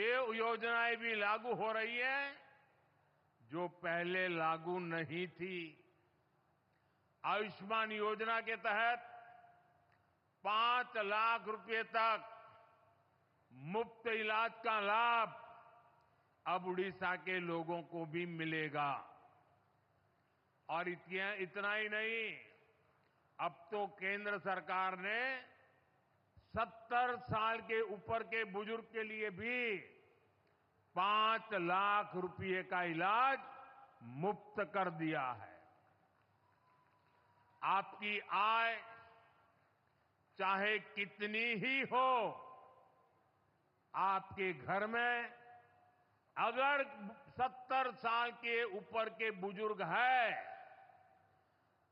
वे योजनाएं भी लागू हो रही हैं जो पहले लागू नहीं थी। आयुष्मान योजना के तहत 5 लाख रुपए तक मुफ्त इलाज का लाभ अब उड़ीसा के लोगों को भी मिलेगा। और इतना ही नहीं, अब तो केंद्र सरकार ने 70 साल के ऊपर के बुजुर्ग के लिए भी 5 लाख रुपए का इलाज मुफ्त कर दिया है। आपकी आय चाहे कितनी ही हो, आपके घर में अगर 70 साल के ऊपर के बुजुर्ग है,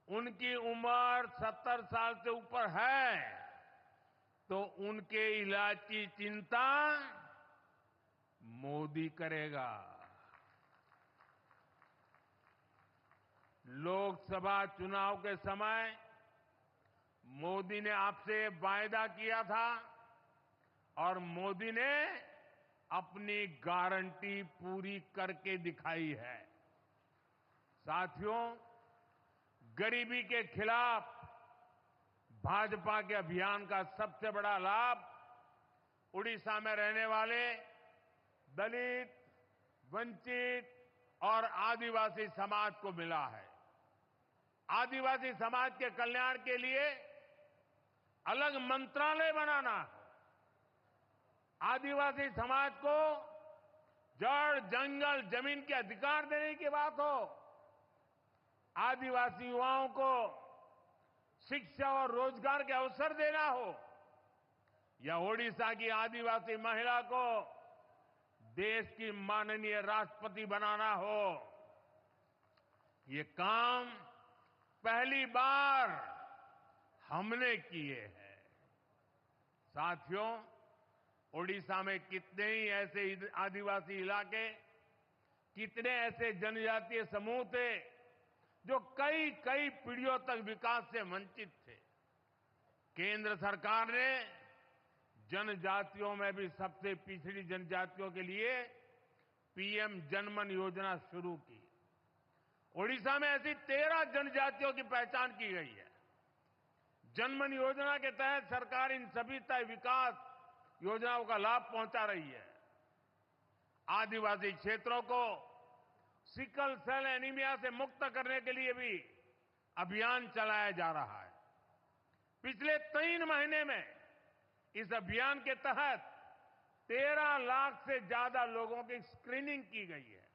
उनकी उम्र 70 साल से ऊपर है, तो उनके इलाज की चिंता मोदी करेगा। लोकसभा चुनाव के समय मोदी ने आपसे वायदा किया था और मोदी ने अपनी गारंटी पूरी करके दिखाई है। साथियों, गरीबी के खिलाफ भाजपा के अभियान का सबसे बड़ा लाभ उड़ीसा में रहने वाले दलित, वंचित और आदिवासी समाज को मिला है। आदिवासी समाज के कल्याण के लिए अलग मंत्रालय बनाना है। आदिवासी समाज को जड़, जंगल, जमीन के अधिकार देने की बात हो, आदिवासी युवाओं को शिक्षा और रोजगार के अवसर देना हो, या ओडिशा की आदिवासी महिला को देश की माननीय राष्ट्रपति बनाना हो, ये काम पहली बार हमने किए हैं। साथियों, ओडिशा में कितने ही ऐसे आदिवासी इलाके, कितने ऐसे जनजातीय समूह थे जो कई कई पीढ़ियों तक विकास से वंचित थे। केंद्र सरकार ने जनजातियों में भी सबसे पिछड़ी जनजातियों के लिए पीएम जनमन योजना शुरू की। ओडिशा में ऐसी 13 जनजातियों की पहचान की गई है। जनमन योजना के तहत सरकार इन सभी तय विकास योजनाओं का लाभ पहुंचा रही है। आदिवासी क्षेत्रों को सिकल सेल एनीमिया से मुक्त करने के लिए भी अभियान चलाया जा रहा है। पिछले 3 महीने में इस अभियान के तहत 13 लाख से ज्यादा लोगों की स्क्रीनिंग की गई है।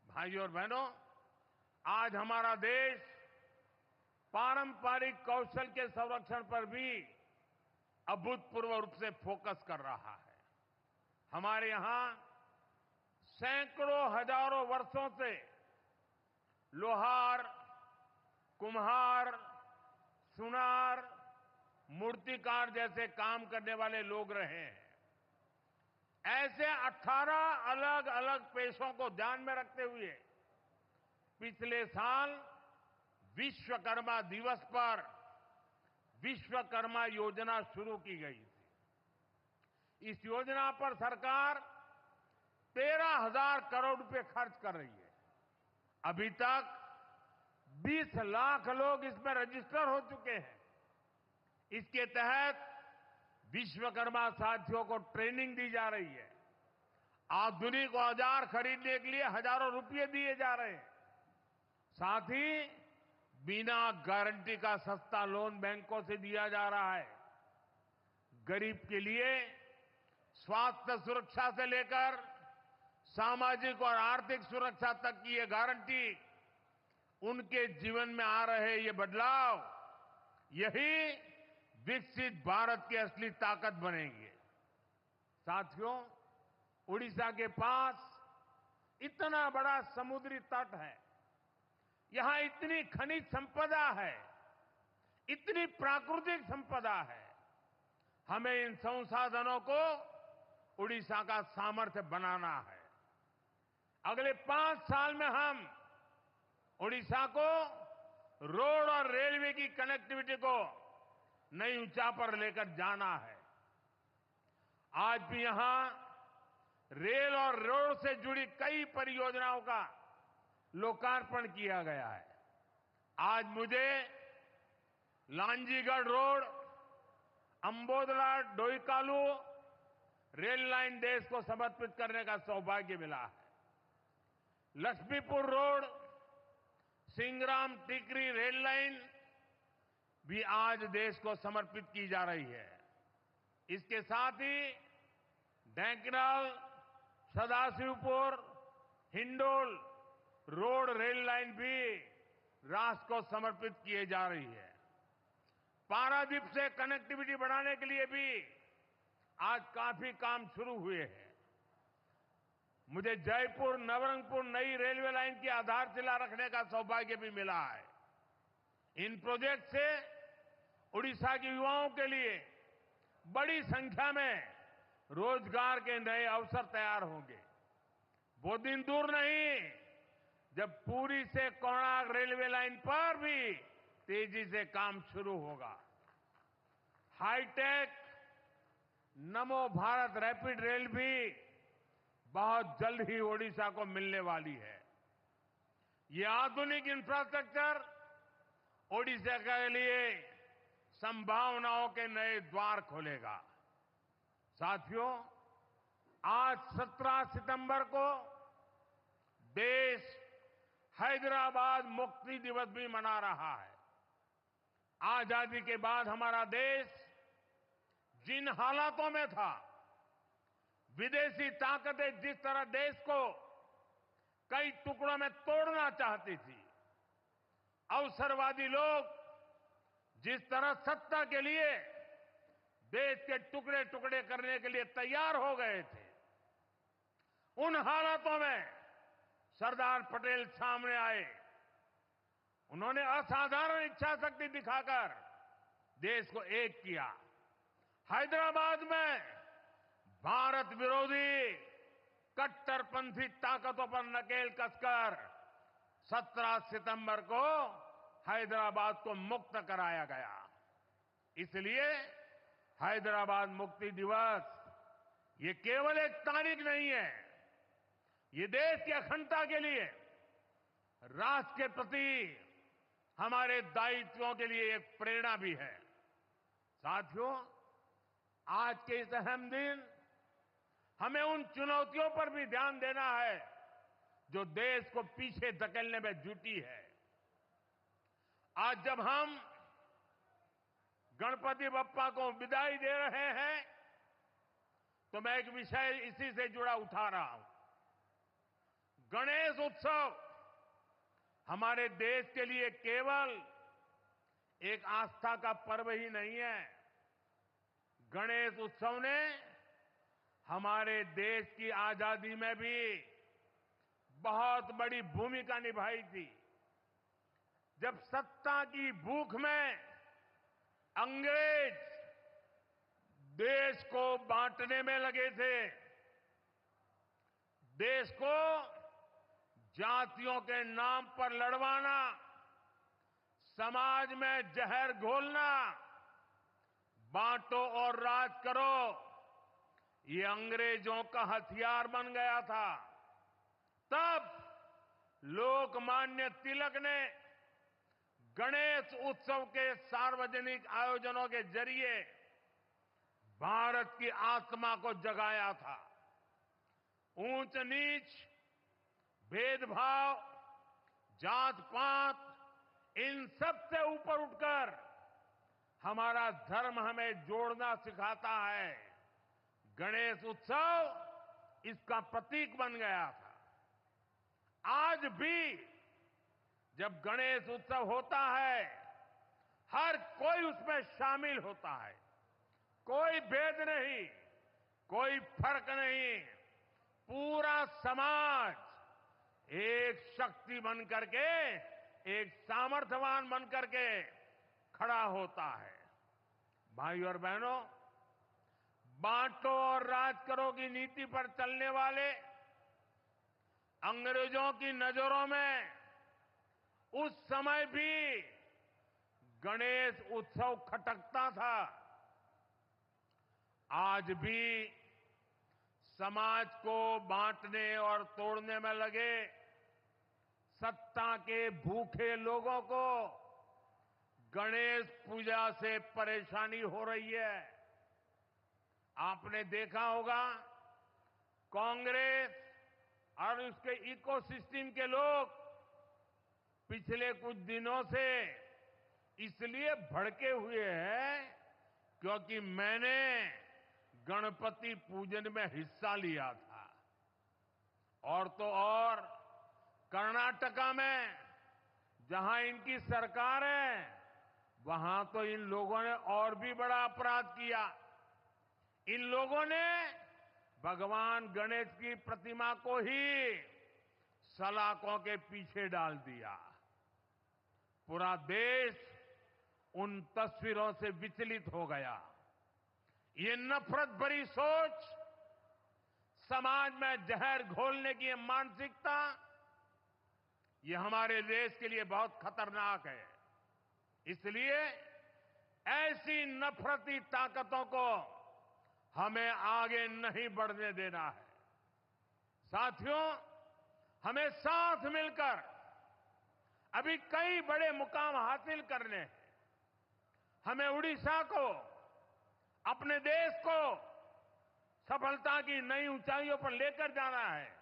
भाइयों और बहनों, आज हमारा देश पारंपरिक कौशल के संरक्षण पर भी अभूतपूर्व रूप से फोकस कर रहा है। हमारे यहां सैकड़ों हजारों वर्षों से लोहार, कुम्हार, सुनार, मूर्तिकार जैसे काम करने वाले लोग रहे हैं। ऐसे 18 अलग अलग पेशों को ध्यान में रखते हुए पिछले साल विश्वकर्मा दिवस पर विश्वकर्मा योजना शुरू की गई थी। इस योजना पर सरकार 13,000 करोड़ रुपए खर्च कर रही है। अभी तक 20 लाख लोग इसमें रजिस्टर हो चुके हैं। इसके तहत विश्वकर्मा साथियों को ट्रेनिंग दी जा रही है। आधुनिक औजार खरीदने के लिए हजारों रुपए दिए जा रहे हैं। साथ ही बिना गारंटी का सस्ता लोन बैंकों से दिया जा रहा है। गरीब के लिए स्वास्थ्य सुरक्षा से लेकर सामाजिक और आर्थिक सुरक्षा तक की ये गारंटी, उनके जीवन में आ रहे ये बदलाव, यही विकसित भारत की असली ताकत बनेंगे। साथियों, उड़ीसा के पास इतना बड़ा समुद्री तट है, यहां इतनी खनिज संपदा है, इतनी प्राकृतिक संपदा है। हमें इन संसाधनों को उड़ीसा का सामर्थ्य बनाना है। अगले 5 साल में हम उड़ीसा को रोड और रेलवे की कनेक्टिविटी को नई ऊंचाई पर लेकर जाना है। आज भी यहां रेल और रोड से जुड़ी कई परियोजनाओं का लोकार्पण किया गया है। आज मुझे लांजीगढ़ रोड, अंबोदला डोईकालू रेल लाइन देश को समर्पित करने का सौभाग्य मिला है। लक्ष्मीपुर रोड, सिंगराम टिकरी रेल लाइन भी आज देश को समर्पित की जा रही है। इसके साथ ही Dhenkanal, Sadashivpur, Hindol road rail line भी राष्ट्र को समर्पित किए जा रही है। पारादीप से कनेक्टिविटी बढ़ाने के लिए भी आज काफी काम शुरू हुए हैं। मुझे जयपुर नवरंगपुर नई रेलवे लाइन की आधारशिला रखने का सौभाग्य भी मिला है। इन प्रोजेक्ट से उड़ीसा के युवाओं के लिए बड़ी संख्या में रोजगार के नए अवसर तैयार होंगे। वो दिन दूर नहीं जब पुरी से कोणार्क रेलवे लाइन पर भी तेजी से काम शुरू होगा। हाईटेक नमो भारत रैपिड रेल भी बहुत जल्द ही ओडिशा को मिलने वाली है। ये आधुनिक इंफ्रास्ट्रक्चर ओडिशा के लिए संभावनाओं के नए द्वार खोलेगा। साथियों, आज 17 सितंबर को देश हैदराबाद मुक्ति दिवस भी मना रहा है। आजादी के बाद हमारा देश जिन हालातों में था, विदेशी ताकतें जिस तरह देश को कई टुकड़ों में तोड़ना चाहती थी, अवसरवादी लोग जिस तरह सत्ता के लिए देश के टुकड़े टुकड़े करने के लिए तैयार हो गए थे, उन हालातों में सरदार पटेल सामने आए। उन्होंने असाधारण इच्छा शक्ति दिखाकर देश को एक किया। हैदराबाद में भारत विरोधी कट्टरपंथी ताकतों पर नकेल कसकर 17 सितंबर को हैदराबाद को मुक्त कराया गया। इसलिए हैदराबाद मुक्ति दिवस ये केवल एक तारीख नहीं है, ये देश की अखंडता के लिए, राष्ट्र के प्रति हमारे दायित्वों के लिए एक प्रेरणा भी है। साथियों, आज के इस अहम दिन हमें उन चुनौतियों पर भी ध्यान देना है जो देश को पीछे धकेलने में जुटी है। आज जब हम गणपति बप्पा को विदाई दे रहे हैं, तो मैं एक विषय इसी से जुड़ा उठा रहा हूं। गणेश उत्सव हमारे देश के लिए केवल एक आस्था का पर्व ही नहीं है। गणेश उत्सव ने हमारे देश की आजादी में भी बहुत बड़ी भूमिका निभाई थी। जब सत्ता की भूख में अंग्रेज देश को बांटने में लगे थे, देश को जातियों के नाम पर लड़वाना, समाज में जहर घोलना, बांटो और राज करो, ये अंग्रेजों का हथियार बन गया था। तब लोकमान्य तिलक ने गणेश उत्सव के सार्वजनिक आयोजनों के जरिए भारत की आत्मा को जगाया था। ऊंच नीच, भेदभाव, जात पात, इन सब से ऊपर उठकर हमारा धर्म हमें जोड़ना सिखाता है। गणेश उत्सव इसका प्रतीक बन गया था। आज भी जब गणेश उत्सव होता है, हर कोई उसमें शामिल होता है। कोई भेद नहीं, कोई फर्क नहीं, पूरा समाज एक शक्ति बन करके, एक सामर्थ्यवान बन करके खड़ा होता है। भाई और बहनों, बांटो और राज करो की नीति पर चलने वाले अंग्रेजों की नजरों में उस समय भी गणेश उत्सव खटकता था। आज भी समाज को बांटने और तोड़ने में लगे सत्ता के भूखे लोगों को गणेश पूजा से परेशानी हो रही है। आपने देखा होगा कांग्रेस और उसके इकोसिस्टम के लोग पिछले कुछ दिनों से इसलिए भड़के हुए हैं क्योंकि मैंने गणपति पूजन में हिस्सा लिया था। और तो और कर्नाटका में जहां इनकी सरकार है वहां तो इन लोगों ने और भी बड़ा अपराध किया। इन लोगों ने भगवान गणेश की प्रतिमा को ही सलाखों के पीछे डाल दिया। पूरा देश उन तस्वीरों से विचलित हो गया। ये नफरत भरी सोच, समाज में जहर घोलने की ये मानसिकता, ये हमारे देश के लिए बहुत खतरनाक है। इसलिए ऐसी नफरती ताकतों को हमें आगे नहीं बढ़ने देना है। साथियों, हमें साथ मिलकर अभी कई बड़े मुकाम हासिल करने हैं। हमें उड़ीसा को, अपने देश को सफलता की नई ऊंचाइयों पर लेकर जाना है।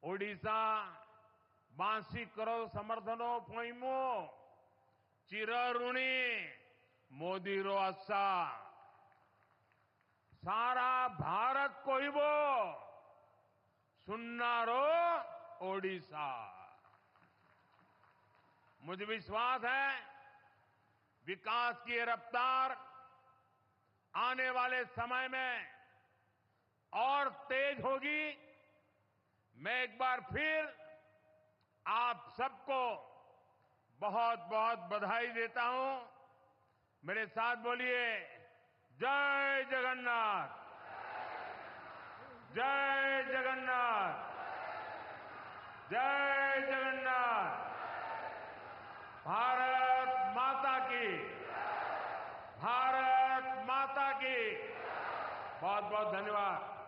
ओडिशा बांसी करो समर्थनो पोइमो चिरऋणी मोदी रो आशा सारा भारत को ही वो सुनना रो ओडिशा। मुझे विश्वास है विकास की रफ्तार आने वाले समय में और तेज होगी। मैं एक बार फिर आप सबको बहुत बहुत बधाई देता हूं। मेरे साथ बोलिए, जय जगन्नाथ, जय जगन्नाथ, जय जगन्नाथ। भारत माता की, भारत माता की। बहुत बहुत धन्यवाद।